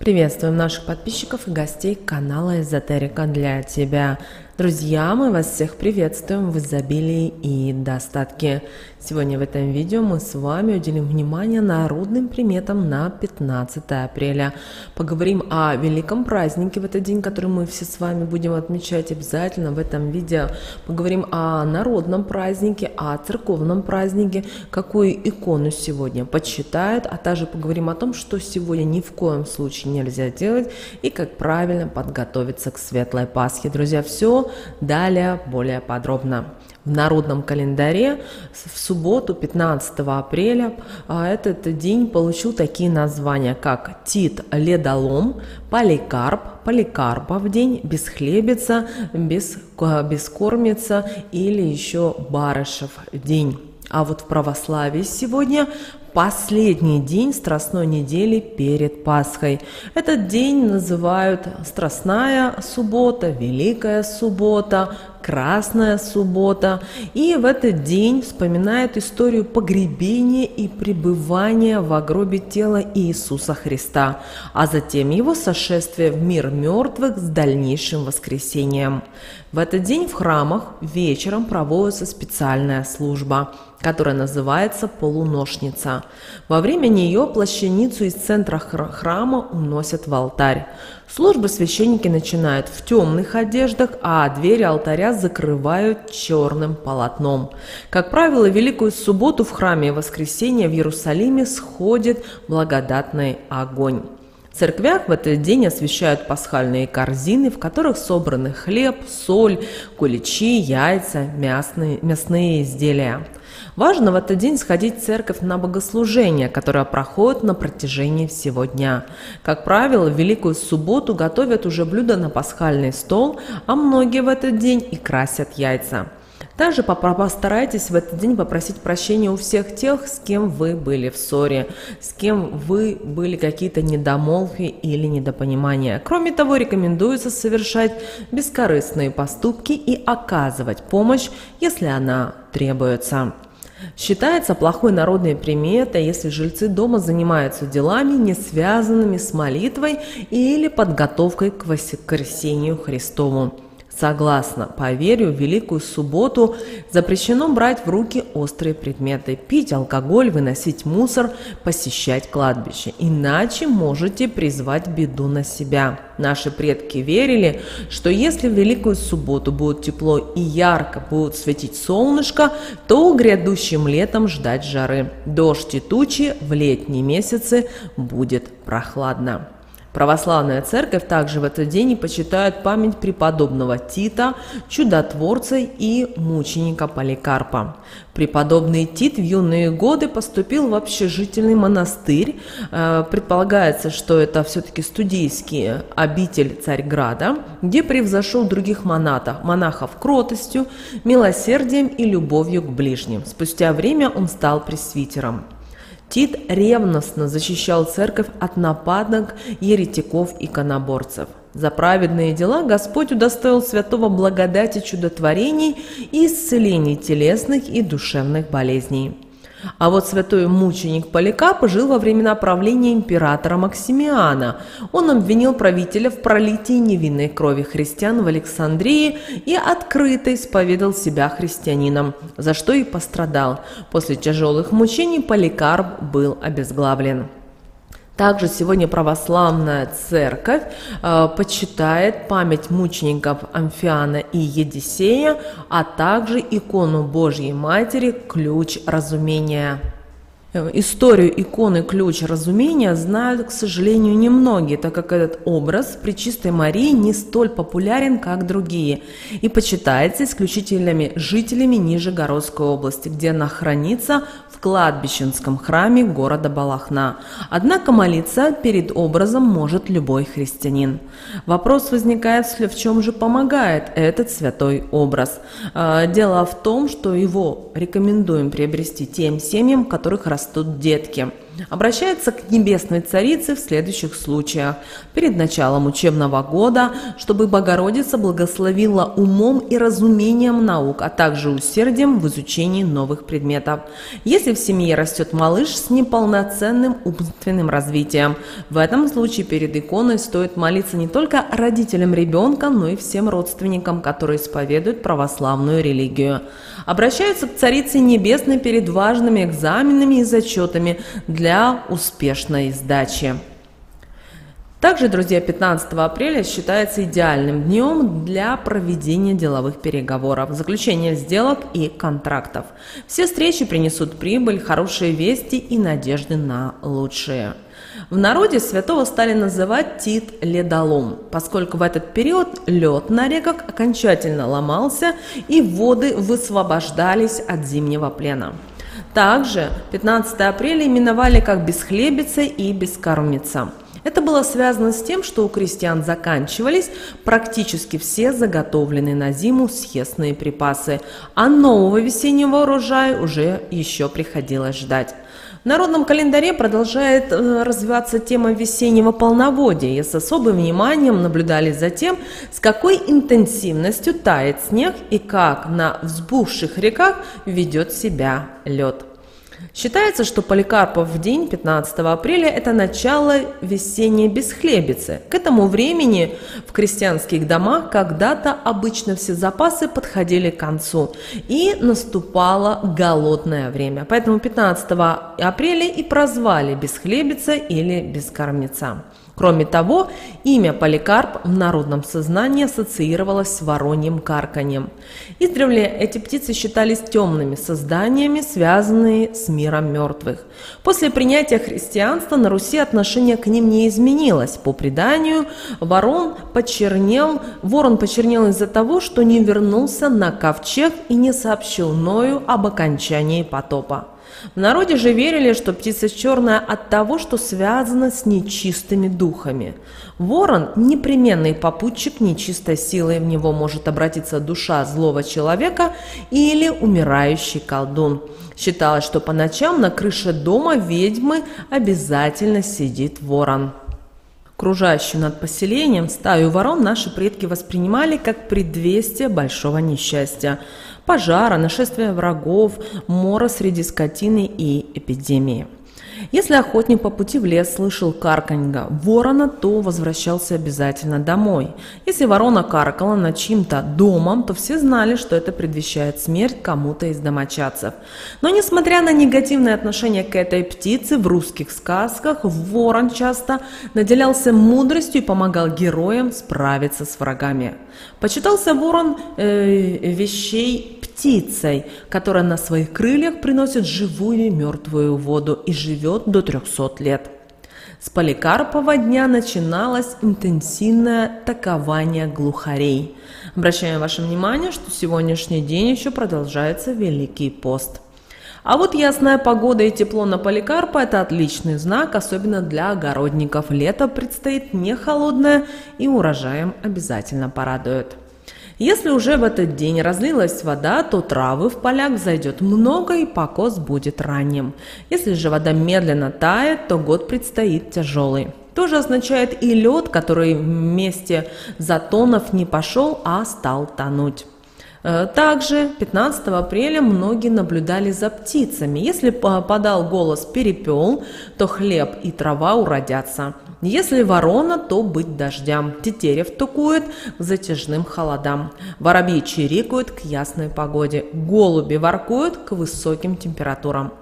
Приветствуем наших подписчиков и гостей канала Эзотерика для тебя. Друзья, мы вас всех приветствуем в изобилии и достатке. Сегодня в этом видео мы с вами уделим внимание народным приметам на 15 апреля. Поговорим о великом празднике в этот день, который мы все с вами будем отмечать обязательно в этом видео. Поговорим о народном празднике, о церковном празднике, какую икону сегодня почитают, а также поговорим о том, что сегодня ни в коем случае нельзя делать и как правильно подготовиться к Светлой Пасхе. Друзья, все далее более подробно. В народном календаре в субботу 15 апреля этот день получил такие названия, как Тит Ледолом, Поликарп, Поликарпов день, Бесхлебица, Бескормица или еще Барышев день. А вот в православии сегодня последний день Страстной недели перед Пасхой. Этот день называют Страстная суббота, Великая суббота, Красная суббота. И в этот день вспоминают историю погребения и пребывания в гробе тела Иисуса Христа, а затем его сошествие в мир мертвых с дальнейшим воскресением. В этот день в храмах вечером проводится специальная служба, которая называется полуношница. Во время нее плащаницу из центра храма уносят в алтарь. Службы священники начинают в темных одеждах, а двери алтаря закрывают черным полотном. Как правило, Великую субботу в храме Воскресения в Иерусалиме сходит благодатный огонь. В церквях в этот день освещают пасхальные корзины, в которых собраны хлеб, соль, куличи, яйца, мясные изделия. Важно в этот день сходить в церковь на богослужение, которое проходит на протяжении всего дня. Как правило, в Великую субботу готовят уже блюда на пасхальный стол, а многие в этот день и красят яйца. Также постарайтесь в этот день попросить прощения у всех тех, с кем вы были в ссоре, с кем вы были какие-то недомолвки или недопонимания. Кроме того, рекомендуется совершать бескорыстные поступки и оказывать помощь, если она требуется. Считается плохой народной приметой, если жильцы дома занимаются делами, не связанными с молитвой или подготовкой к воскресению Христову. Согласно поверью, в Великую субботу запрещено брать в руки острые предметы, пить алкоголь, выносить мусор, посещать кладбище. Иначе можете призвать беду на себя. Наши предки верили, что если в Великую субботу будет тепло и ярко будет светить солнышко, то грядущим летом ждать жары. Дождь и тучи в летние месяцы будет прохладно. Православная церковь также в этот день почитает память преподобного Тита, чудотворца и мученика Поликарпа. Преподобный Тит в юные годы поступил в общежительный монастырь. Предполагается, что это все-таки студийский обитель Царьграда, где превзошел других монахов кротостью, милосердием и любовью к ближним. Спустя время он стал пресвитером. Тит ревностно защищал церковь от нападок еретиков и иконоборцев. За праведные дела Господь удостоил святого благодати чудотворений и исцелений телесных и душевных болезней. А вот святой мученик Поликарп жил во времена правления императора Максимиана. Он обвинил правителя в пролитии невинной крови христиан в Александрии и открыто исповедал себя христианином, за что и пострадал. После тяжелых мучений Поликарп был обезглавлен. Также сегодня православная церковь почитает память мучеников Амфиана и Едисея, а также икону Божьей Матери «Ключ разумения». Историю иконы «Ключ разумения» знают, к сожалению, немногие, так как этот образ Пречистой Марии не столь популярен, как другие, и почитается исключительными жителями Нижегородской области, где она хранится в кладбищенском храме города Балахна. Однако молиться перед образом может любой христианин. Вопрос возникает, в чем же помогает этот святой образ. Дело в том, что его рекомендуем приобрести тем семьям, у которых растут детки. Обращается к Небесной Царице в следующих случаях. Перед началом учебного года, чтобы Богородица благословила умом и разумением наук, а также усердием в изучении новых предметов. Если в семье растет малыш с неполноценным умственным развитием, в этом случае перед иконой стоит молиться не только родителям ребенка, но и всем родственникам, которые исповедуют православную религию. Обращаются к Царице Небесной перед важными экзаменами и зачетами для успешной сдачи. Также, друзья, 15 апреля считается идеальным днем для проведения деловых переговоров, заключения сделок и контрактов. Все встречи принесут прибыль, хорошие вести и надежды на лучшее. В народе святого стали называть Тит-Ледолом, поскольку в этот период лед на реках окончательно ломался и воды высвобождались от зимнего плена. Также 15 апреля именовали как Бесхлебица и Бескормица. Это было связано с тем, что у крестьян заканчивались практически все заготовленные на зиму съестные припасы, а нового весеннего урожая уже еще приходилось ждать. В народном календаре продолжает развиваться тема весеннего полноводия, и с особым вниманием наблюдали за тем, с какой интенсивностью тает снег и как на взбухших реках ведет себя лед. Считается, что Поликарпов день 15 апреля – это начало весенней бесхлебицы. К этому времени в крестьянских домах когда-то обычно все запасы подходили к концу, и наступало голодное время. Поэтому 15 апреля и прозвали Бесхлебица или Бескормица. Кроме того, имя Поликарп в народном сознании ассоциировалось с вороньим карканьем. Издревле эти птицы считались темными созданиями, связанные с миром мертвых. После принятия христианства на Руси отношение к ним не изменилось. По преданию, ворон почернел из-за того, что не вернулся на ковчег и не сообщил Ною об окончании потопа. В народе же верили, что птица черная от того, что связана с нечистыми духами. Ворон – непременный попутчик нечистой силы, в него может обратиться душа злого человека или умирающий колдун. Считалось, что по ночам на крыше дома ведьмы обязательно сидит ворон. Кружащую над поселением стаю ворон наши предки воспринимали как предвестие большого несчастья – пожара, нашествия врагов, мора среди скотины и эпидемии. Если охотник по пути в лес слышал карканье ворона, то возвращался обязательно домой. Если ворона каркала над чьим-то домом, то все знали, что это предвещает смерть кому-то из домочадцев. Но несмотря на негативное отношение к этой птице, в русских сказках ворон часто наделялся мудростью и помогал героям справиться с врагами. Почитался ворон вещей птицей, которая на своих крыльях приносит живую и мертвую воду и живет до 300 лет. С Поликарпова дня начиналось интенсивное такование глухарей. Обращаем ваше внимание, что сегодняшний день еще продолжается Великий пост. А вот ясная погода и тепло на Поликарпа – это отличный знак, особенно для огородников. Лето предстоит не холодное и урожаем обязательно порадует. Если уже в этот день разлилась вода, то травы в полях взойдет много и покос будет ранним. Если же вода медленно тает, то год предстоит тяжелый. Тоже означает и лед, который вместе затонов не пошел, а стал тонуть. Также 15 апреля многие наблюдали за птицами. Если подал голос перепел, то хлеб и трава уродятся. Если ворона, то быть дождям. Тетерев тукует к затяжным холодам. Воробьи чирикают к ясной погоде. Голуби воркуют к высоким температурам.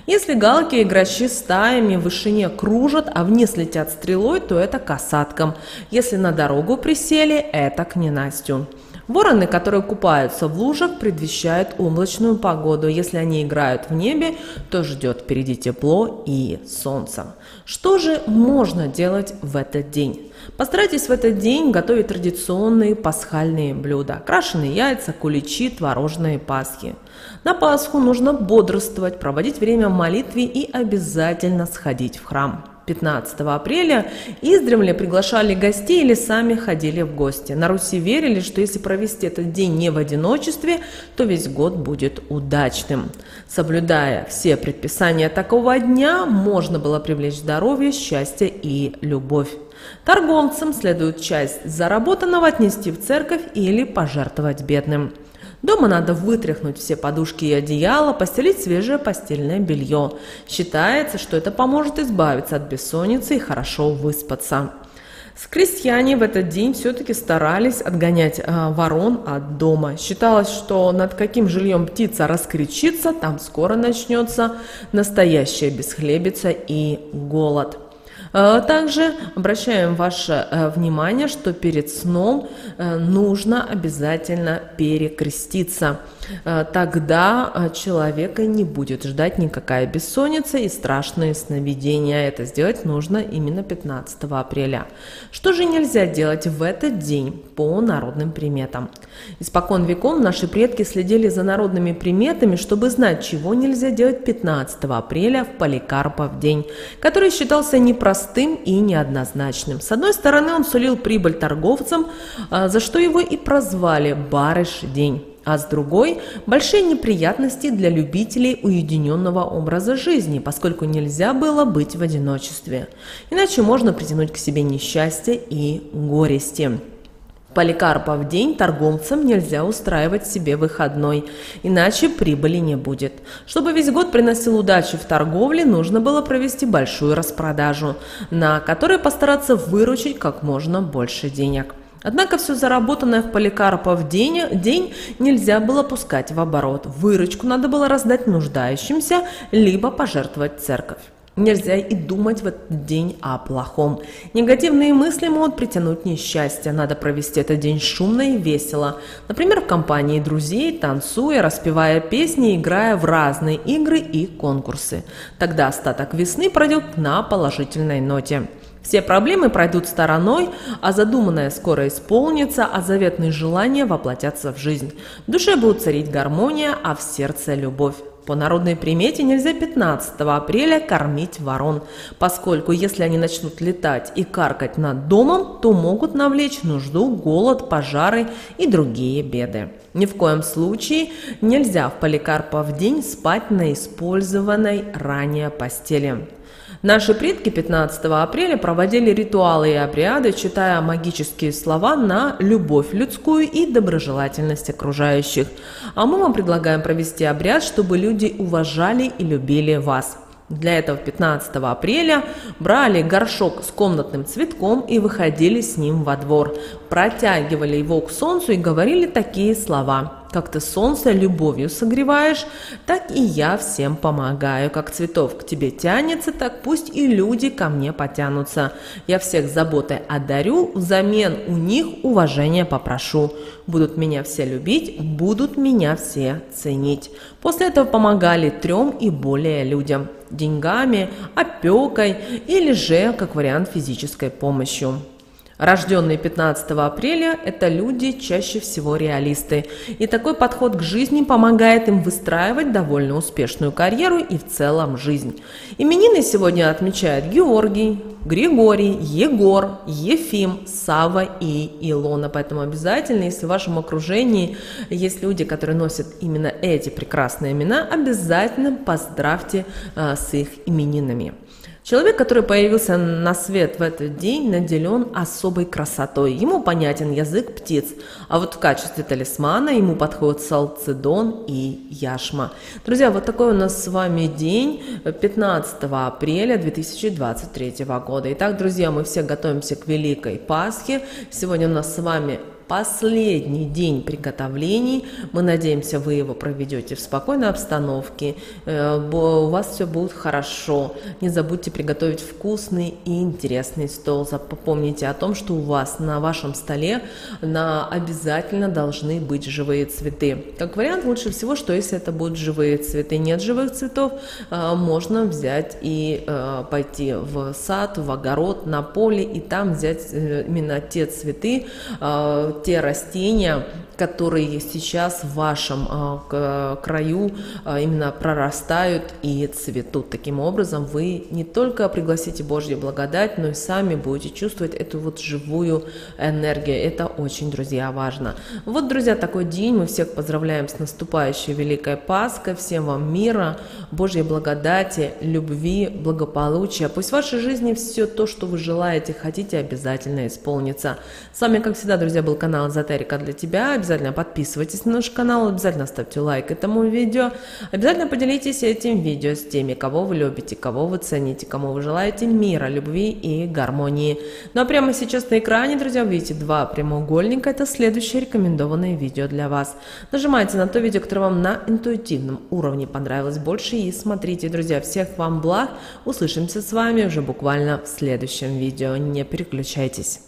Если галки и грачи стаями в вышине кружат, а вниз летят стрелой, то это к осадкам. Если на дорогу присели, это к ненастью. Вороны, которые купаются в лужах, предвещают облачную погоду. Если они играют в небе, то ждет впереди тепло и солнце. Что же можно делать в этот день? Постарайтесь в этот день готовить традиционные пасхальные блюда. Крашеные яйца, куличи, творожные пасхи. На Пасху нужно бодрствовать, проводить время в молитве и обязательно сходить в храм. 15 апреля издревле приглашали гостей или сами ходили в гости. На Руси верили, что если провести этот день не в одиночестве, то весь год будет удачным. Соблюдая все предписания такого дня, можно было привлечь здоровье, счастье и любовь. Торговцам следует часть заработанного отнести в церковь или пожертвовать бедным. Дома надо вытряхнуть все подушки и одеяла, постелить свежее постельное белье. Считается, что это поможет избавиться от бессонницы и хорошо выспаться. Крестьяне в этот день все-таки старались отгонять ворон от дома. Считалось, что над каким жильем птица раскричится, там скоро начнется настоящая бесхлебица и голод. Также обращаем ваше внимание, что перед сном нужно обязательно перекреститься. Тогда человека не будет ждать никакая бессонница и страшные сновидения. Это сделать нужно именно 15 апреля. Что же нельзя делать в этот день по народным приметам? Испокон веков наши предки следили за народными приметами, чтобы знать, чего нельзя делать 15 апреля в Поликарпов день, который считался непростым и неоднозначным. С одной стороны, он сулил прибыль торговцам, за что его и прозвали «Барыш день». А с другой – большие неприятности для любителей уединенного образа жизни, поскольку нельзя было быть в одиночестве. Иначе можно притянуть к себе несчастье и горести. В Поликарпов день торговцам нельзя устраивать себе выходной, иначе прибыли не будет. Чтобы весь год приносил удачу в торговле, нужно было провести большую распродажу, на которой постараться выручить как можно больше денег. Однако все заработанное в Поликарпов день нельзя было пускать в оборот. Выручку надо было раздать нуждающимся, либо пожертвовать в церковь. Нельзя и думать в этот день о плохом. Негативные мысли могут притянуть несчастье. Надо провести этот день шумно и весело. Например, в компании друзей, танцуя, распевая песни, играя в разные игры и конкурсы. Тогда остаток весны пройдет на положительной ноте. Все проблемы пройдут стороной, а задуманное скоро исполнится, а заветные желания воплотятся в жизнь. В душе будет царить гармония, а в сердце любовь. По народной примете нельзя 15 апреля кормить ворон, поскольку если они начнут летать и каркать над домом, то могут навлечь нужду, голод, пожары и другие беды. Ни в коем случае нельзя в Поликарпов день спать на использованной ранее постели. Наши предки 15 апреля проводили ритуалы и обряды, читая магические слова на любовь людскую и доброжелательность окружающих. А мы вам предлагаем провести обряд, чтобы люди уважали и любили вас. Для этого 15 апреля брали горшок с комнатным цветком и выходили с ним во двор, протягивали его к солнцу и говорили такие слова: «Как ты солнце любовью согреваешь, так и я всем помогаю. Как цветов к тебе тянется, так пусть и люди ко мне потянутся. Я всех заботой одарю, взамен у них уважение попрошу. Будут меня все любить, будут меня все ценить». После этого помогали 3 и более людям – деньгами, опекой или же, как вариант, физической помощью. Рожденные 15 апреля – это люди чаще всего реалисты, и такой подход к жизни помогает им выстраивать довольно успешную карьеру и в целом жизнь. Именины сегодня отмечают Георгий, Григорий, Егор, Ефим, Сава и Илона, поэтому обязательно, если в вашем окружении есть люди, которые носят именно эти прекрасные имена, обязательно поздравьте с их именинами. Человек, который появился на свет в этот день, наделен особой красотой. Ему понятен язык птиц, а вот в качестве талисмана ему подходят салцедон и яшма. Друзья, вот такой у нас с вами день 15 апреля 2023 года. Итак, друзья, мы все готовимся к Великой Пасхе. Сегодня у нас с вами последний день приготовлений. Мы надеемся, вы его проведете в спокойной обстановке. У вас все будет хорошо. Не забудьте приготовить вкусный и интересный стол. Помните о том, что у вас на вашем столе обязательно должны быть живые цветы. Как вариант, лучше всего, что если это будут живые цветы. Нет живых цветов, можно взять и пойти в сад, в огород, на поле и там взять именно те цветы, те растения, которые сейчас в вашем краю именно прорастают и цветут. Таким образом, вы не только пригласите Божью благодать, но и сами будете чувствовать эту вот живую энергию. Это очень, друзья, важно. Вот, друзья, такой день. Мы всех поздравляем с наступающей Великой Пасхой. Всем вам мира, Божьей благодати, любви, благополучия. Пусть в вашей жизни все то, что вы желаете, хотите, обязательно исполнится. С вами, как всегда, друзья, был канал Эзотерика для тебя. Обязательно подписывайтесь на наш канал, обязательно ставьте лайк этому видео, обязательно поделитесь этим видео с теми, кого вы любите, кого вы цените, кому вы желаете мира, любви и гармонии. Ну а прямо сейчас на экране, друзья, вы видите два прямоугольника, это следующее рекомендованное видео для вас. Нажимайте на то видео, которое вам на интуитивном уровне понравилось больше, и смотрите, друзья. Всех вам благ, услышимся с вами уже буквально в следующем видео, не переключайтесь.